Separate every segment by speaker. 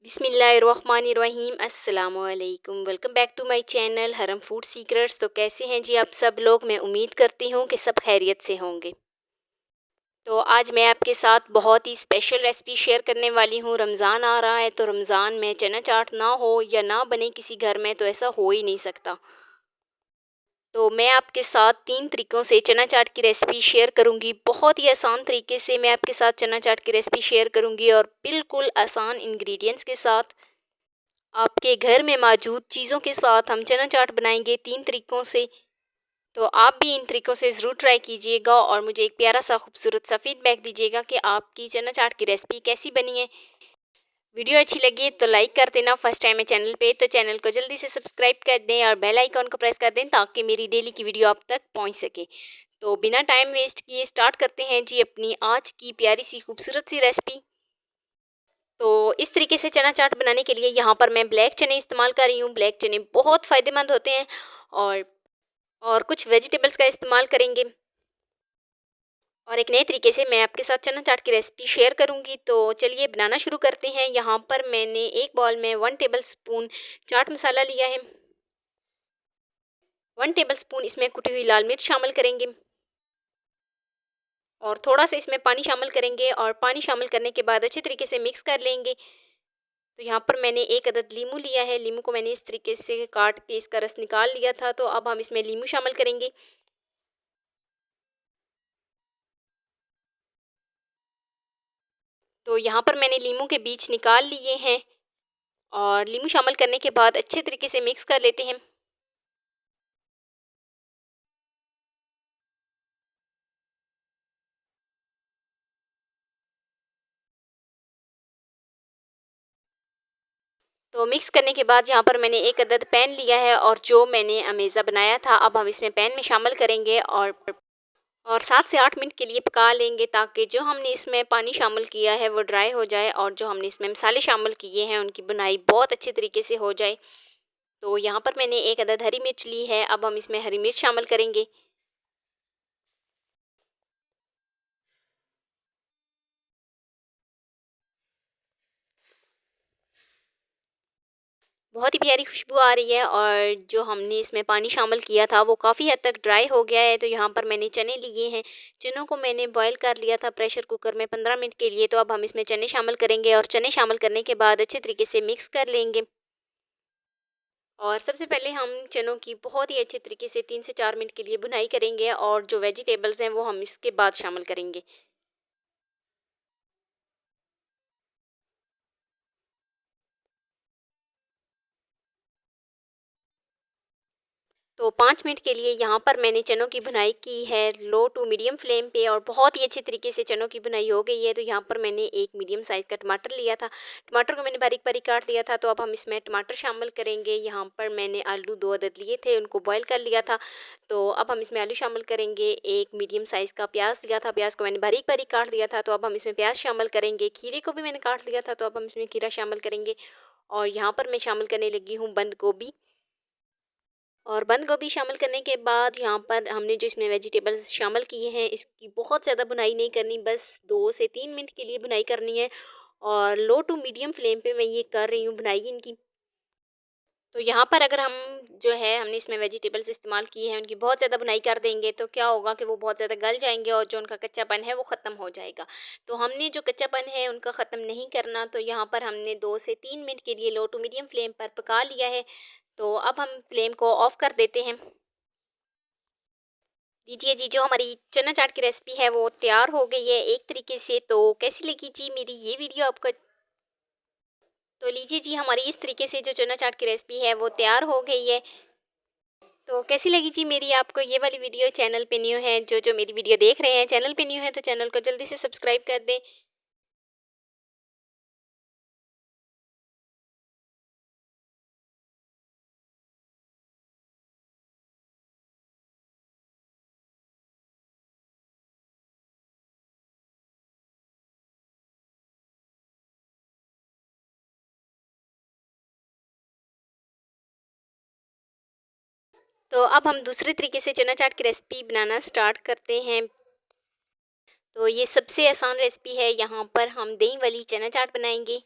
Speaker 1: बिस्मिल्लाहिर्रहमानिर्रहीम अस्सलामुअलैकुम। Welcome back to my channel हरम फूड सीक्रेट्स। तो कैसे हैं जी आप सब लोग? मैं उम्मीद करती हूँ कि सब खैरियत से होंगे। तो आज मैं आपके साथ बहुत ही स्पेशल रेसिपी शेयर करने वाली हूँ। रमज़ान आ रहा है तो रमज़ान में चना चाट ना हो या ना बने किसी घर में तो ऐसा हो ही नहीं सकता। तो मैं आपके साथ 3 तरीक़ों से चना चाट की रेसिपी शेयर करूँगी। बहुत ही आसान तरीके से मैं आपके साथ चना चाट की रेसिपी शेयर करूँगी और बिल्कुल आसान इंग्रीडिएंट्स के साथ आपके घर में मौजूद चीज़ों के साथ हम चना चाट बनाएंगे 3 तरीक़ों से। तो आप भी इन तरीक़ों से ज़रूर ट्राई कीजिएगा और मुझे एक प्यारा सा खूबसूरत सा फीडबैक दीजिएगा कि आपकी चना चाट की रेसिपी कैसी बनी है। वीडियो अच्छी लगी तो लाइक कर देना। फर्स्ट टाइम है चैनल पे तो चैनल को जल्दी से सब्सक्राइब कर दें और बेल आइकॉन को प्रेस कर दें ताकि मेरी डेली की वीडियो आप तक पहुंच सके। तो बिना टाइम वेस्ट किए स्टार्ट करते हैं जी अपनी आज की प्यारी सी खूबसूरत सी रेसिपी। तो इस तरीके से चना चाट बनाने के लिए यहाँ पर मैं ब्लैक चने इस्तेमाल कर रही हूँ। ब्लैक चने बहुत फ़ायदेमंद होते हैं और कुछ वेजिटेबल्स का इस्तेमाल करेंगे और एक नए तरीके से मैं आपके साथ चना चाट की रेसिपी शेयर करूँगी। तो चलिए बनाना शुरू करते हैं। यहाँ पर मैंने एक बाउल में 1 टेबल स्पून चाट मसाला लिया है। 1 टेबल स्पून इसमें कुटी हुई लाल मिर्च शामिल करेंगे और थोड़ा-सा इसमें पानी शामिल करेंगे और पानी शामिल करने के बाद अच्छे तरीके से मिक्स कर लेंगे। तो यहाँ पर मैंने 1 अदद लीमू लिया है। लीमू को मैंने इस तरीके से काट के इसका रस निकाल लिया था। तो अब हम इसमें लीमू शामिल करेंगे। तो यहाँ पर मैंने लीमू के बीज निकाल लिए हैं और लीमू शामिल करने के बाद अच्छे तरीके से मिक्स कर लेते हैं। तो मिक्स करने के बाद यहाँ पर मैंने 1 अदद पैन लिया है और जो मैंने अमेज़ा बनाया था अब हम इसमें पैन में शामिल करेंगे और 7 से 8 मिनट के लिए पका लेंगे ताकि जो हमने इसमें पानी शामिल किया है वो ड्राई हो जाए और जो हमने इसमें मसाले शामिल किए हैं उनकी बुनाई बहुत अच्छे तरीके से हो जाए। तो यहाँ पर मैंने 1 अदद हरी मिर्च ली है। अब हम इसमें हरी मिर्च शामिल करेंगे। बहुत ही प्यारी खुशबू आ रही है और जो हमने इसमें पानी शामिल किया था वो काफ़ी हद तक ड्राई हो गया है। तो यहाँ पर मैंने चने लिए हैं। चनों को मैंने बॉईल कर लिया था प्रेशर कुकर में 15 मिनट के लिए। तो अब हम इसमें चने शामिल करेंगे और चने शामिल करने के बाद अच्छे तरीके से मिक्स कर लेंगे। और सबसे पहले हम चनों की बहुत ही अच्छे तरीके से 3 से 4 मिनट के लिए भुनाई करेंगे और जो वेजिटेबल्स हैं वो हम इसके बाद शामिल करेंगे। तो 5 मिनट के लिए यहाँ पर मैंने चनों की भुनाई की है लो टू मीडियम फ्लेम पे और बहुत ही अच्छे तरीके से चनों की भुनाई हो गई है। तो यहाँ पर मैंने एक मीडियम साइज़ का टमाटर लिया था। टमाटर को मैंने बारीक-बारीक काट लिया था। तो अब हम इसमें टमाटर शामिल करेंगे। यहाँ पर मैंने आलू 2 अदद लिए थे, उनको बॉयल कर लिया था। तो अब हम इसमें आलू शामिल करेंगे। एक मीडियम साइज़ का प्याज़ लिया था, प्याज़ को मैंने बारीक-बारीक काट लिया था। तो अब हम इसमें प्याज़ शामिल करेंगे। खीरे को भी मैंने काट लिया था, तो अब हम इसमें खीरा शामिल करेंगे और यहाँ पर मैं शामिल करने लगी हूँ बंद गोभी। और बंद गोभी शामिल करने के बाद यहाँ पर हमने जो इसमें वेजिटेबल्स शामिल किए हैं इसकी बहुत ज़्यादा भुनाई नहीं करनी, बस 2 से 3 मिनट के लिए भुनाई करनी है और लो टू मीडियम फ्लेम पे मैं ये कर रही हूँ भुनाई इनकी। तो यहाँ पर अगर हम जो है हमने इसमें वेजिटेबल्स इस्तेमाल किए हैं उनकी बहुत ज़्यादा भुनाई कर देंगे तो क्या होगा कि वो बहुत ज़्यादा गल जाएंगे और जो उनका कच्चापन है वो ख़त्म हो जाएगा। तो हमने जो कच्चापन है उनका ख़त्म नहीं करना। तो यहाँ पर हमने 2 से 3 मिनट के लिए लो टू मीडियम फ्लेम पर पका लिया है। तो अब हम फ्लेम को ऑफ़ कर देते हैं। लीजिए जी, जो हमारी चना चाट की रेसिपी है वो तैयार हो गई है एक तरीके से। तो कैसी लगी जी मेरी ये वीडियो आपको? तो लीजिए जी, हमारी इस तरीके से जो चना चाट की रेसिपी है वो तैयार हो गई है। तो कैसी लगी जी मेरी आपको ये वाली वीडियो? चैनल पे न्यू है जो मेरी वीडियो देख रहे हैं, चैनल पे न्यू है तो चैनल को जल्दी से सब्सक्राइब कर दें। तो अब हम दूसरे तरीके से चना चाट की रेसिपी बनाना स्टार्ट करते हैं। तो ये सबसे आसान रेसिपी है। यहाँ पर हम दही वाली चना चाट बनाएंगे।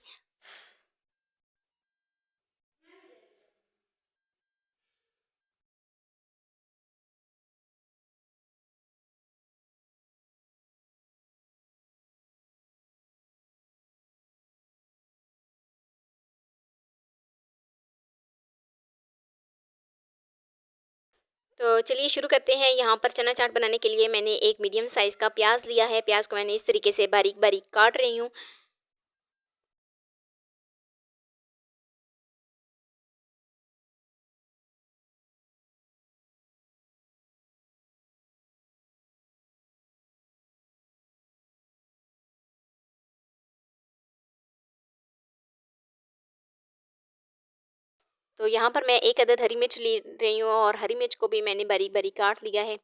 Speaker 1: तो चलिए शुरू करते हैं। यहाँ पर चना चाट बनाने के लिए मैंने एक मीडियम साइज़ का प्याज लिया है। प्याज को मैंने इस तरीके से बारीक बारीक काट रही हूँ। तो यहाँ पर मैं एक अदद हरी मिर्च ले रही हूँ और हरी मिर्च को भी मैंने बारीक बारीक काट लिया है।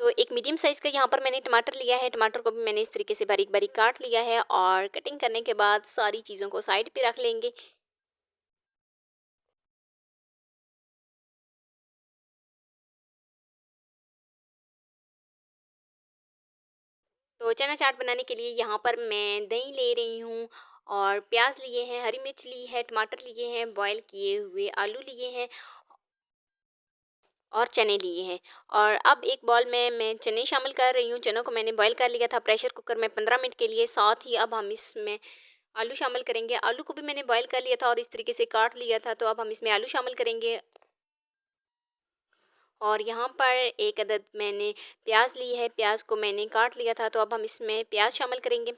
Speaker 1: तो एक मीडियम साइज़ का यहाँ पर मैंने टमाटर लिया है। टमाटर को भी मैंने इस तरीके से बारीक बारीक काट लिया है और कटिंग करने के बाद सारी चीज़ों को साइड पे रख लेंगे। तो चना चाट बनाने के लिए यहाँ पर मैं दही ले रही हूँ और प्याज लिए हैं, हरी मिर्च ली है, टमाटर लिए हैं, बॉयल किए हुए आलू लिए हैं और चने लिए हैं। और अब एक बाउल में मैं चने शामिल कर रही हूँ। चनों को मैंने बॉयल कर लिया था प्रेशर कुकर में 15 मिनट के लिए। साथ ही अब हम इसमें आलू शामिल करेंगे। आलू को भी मैंने बॉयल कर लिया था और इस तरीके से काट लिया था। तो अब हम इसमें आलू शामिल करेंगे। और यहाँ पर एक अदद मैंने प्याज ली है। प्याज को मैंने काट लिया था। तो अब हम इसमें प्याज शामिल करेंगे।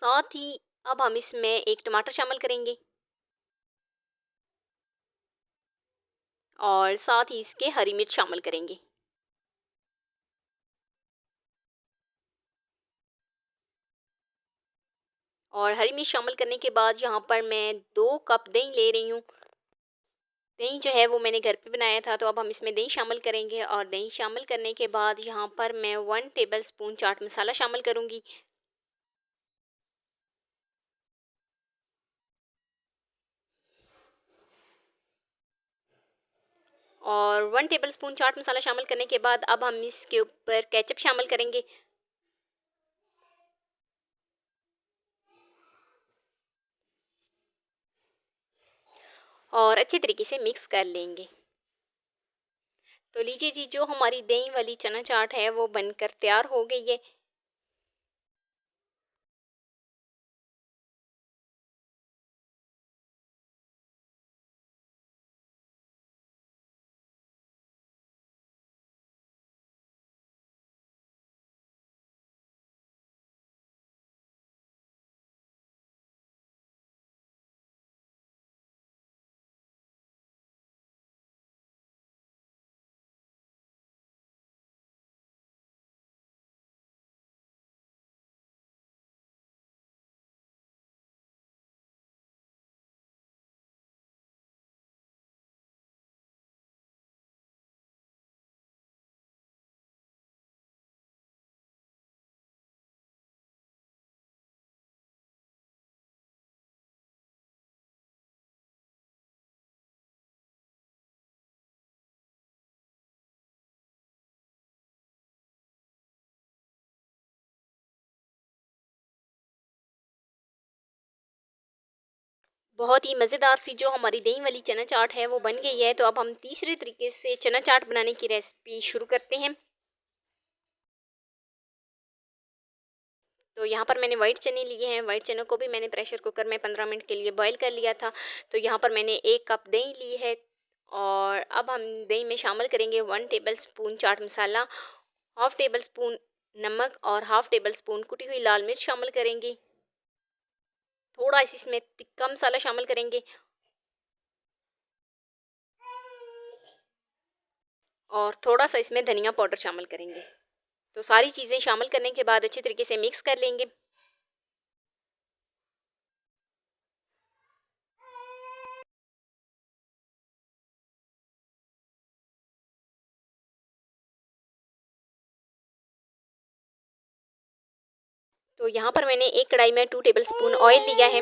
Speaker 1: साथ ही अब हम इसमें एक टमाटर शामिल करेंगे और साथ ही इसके हरी मिर्च शामिल करेंगे। और हरी मिर्च शामिल करने के बाद यहाँ पर मैं 2 कप दही ले रही हूँ। दही जो है वो मैंने घर पे बनाया था। तो अब हम इसमें दही शामिल करेंगे और दही शामिल करने के बाद यहाँ पर मैं 1 टेबलस्पून चाट मसाला शामिल करूँगी। और 1 टेबलस्पून चाट मसाला शामिल करने के बाद अब हम इसके ऊपर केचप शामिल करेंगे और अच्छे तरीके से मिक्स कर लेंगे। तो लीजिए जी, जो हमारी दही वाली चना चाट है वो बनकर तैयार हो गई है। बहुत ही मज़ेदार सी जो हमारी दही वाली चना चाट है वो बन गई है। तो अब हम तीसरे तरीके से चना चाट बनाने की रेसिपी शुरू करते हैं। तो यहाँ पर मैंने वाइट चने लिए हैं। वाइट चनों को भी मैंने प्रेशर कुकर में 15 मिनट के लिए बॉयल कर लिया था। तो यहाँ पर मैंने 1 कप दही ली है और अब हम दही में शामिल करेंगे 1 tablespoon chaat masala, half table spoon नमक और हाफ़ टेबल स्पून कुटी हुई लाल मिर्च शामिल करेंगे। थोड़ा इसमें तिक्का मसाला शामिल करेंगे और थोड़ा-सा इसमें धनिया पाउडर शामिल करेंगे। तो सारी चीज़ें शामिल करने के बाद अच्छे तरीके से मिक्स कर लेंगे। तो यहाँ पर मैंने एक कढ़ाई में 2 टेबलस्पून ऑयल लिया है।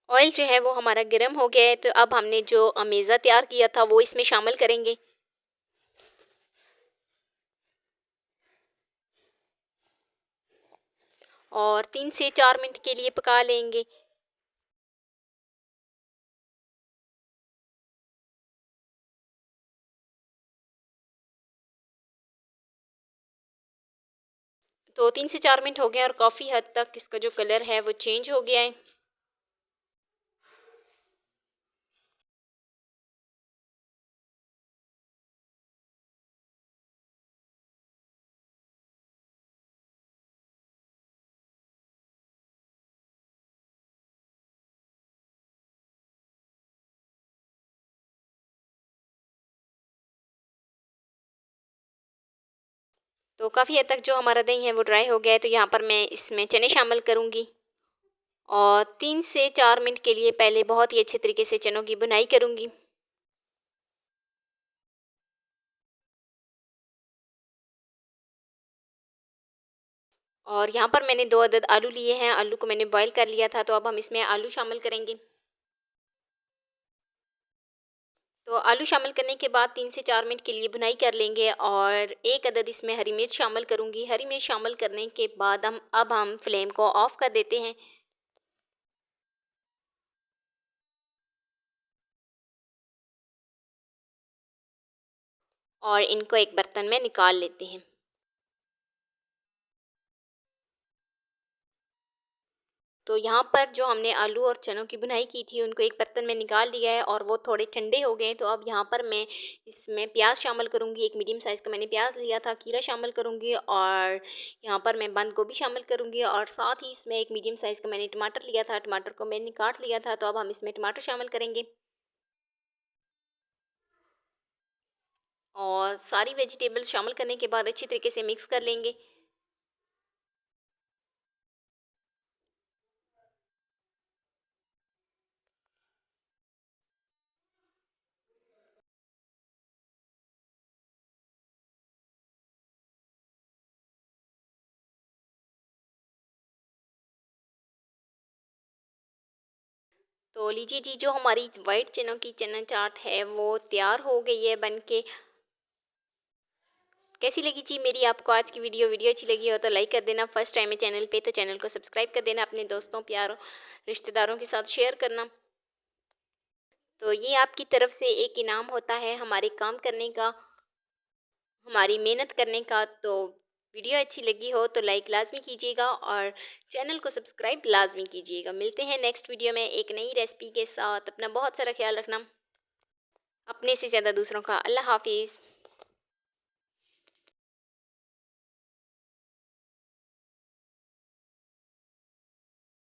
Speaker 1: ऑयल जो है वो हमारा गर्म हो गया है। तो अब हमने जो अमेज़ा तैयार किया था वो इसमें शामिल करेंगे और 3 से 4 मिनट के लिए पका लेंगे। तो 3 से 4 मिनट हो गए और काफ़ी हद तक इसका जो कलर है वो चेंज हो गया है। तो काफ़ी हद तक जो हमारा दही है वो ड्राई हो गया है, तो यहाँ पर मैं इसमें चने शामिल करूँगी और 3 से 4 मिनट के लिए पहले बहुत ही अच्छे तरीके से चनों की भुनाई करूँगी। और यहाँ पर मैंने 2 अदद आलू लिए हैं, आलू को मैंने बॉयल कर लिया था, तो अब हम इसमें आलू शामिल करेंगे। तो आलू शामिल करने के बाद 3 से 4 मिनट के लिए भुनाई कर लेंगे और 1 अदद इसमें हरी मिर्च शामिल करूँगी। हरी मिर्च शामिल करने के बाद हम फ्लेम को ऑफ़ कर देते हैं और इनको एक बर्तन में निकाल लेते हैं। तो यहाँ पर जो हमने आलू और चनों की भुनाई की थी उनको एक बर्तन में निकाल लिया है और वो थोड़े ठंडे हो गए हैं। तो अब यहाँ पर मैं इसमें प्याज शामिल करूँगी। एक मीडियम साइज़ का मैंने प्याज लिया था, खीरा शामिल करूँगी और यहाँ पर मैं बंद गोभी शामिल करूँगी और साथ ही इसमें एक मीडियम साइज़ का मैंने टमाटर लिया था, टमाटर को मैंने काट लिया था। तो अब हम इसमें टमाटर शामिल करेंगे और सारी वेजिटेबल शामिल करने के बाद अच्छी तरीके से मिक्स कर लेंगे। तो लीजिए जी, जो हमारी वाइट चनों की चना चाट है वो तैयार हो गई है बन के। कैसी लगी जी मेरी आपको आज की वीडियो अच्छी लगी हो तो लाइक कर देना। फर्स्ट टाइम है चैनल पे तो चैनल को सब्सक्राइब कर देना। अपने दोस्तों प्यारों रिश्तेदारों के साथ शेयर करना। तो ये आपकी तरफ से एक इनाम होता है हमारे काम करने का, हमारी मेहनत करने का। तो वीडियो अच्छी लगी हो तो लाइक लाजमी कीजिएगा और चैनल को सब्सक्राइब लाजमी कीजिएगा। मिलते हैं नेक्स्ट वीडियो में एक नई रेसिपी के साथ। अपना बहुत सारा ख्याल रखना, अपने से ज़्यादा दूसरों का। अल्लाह हाफिज़।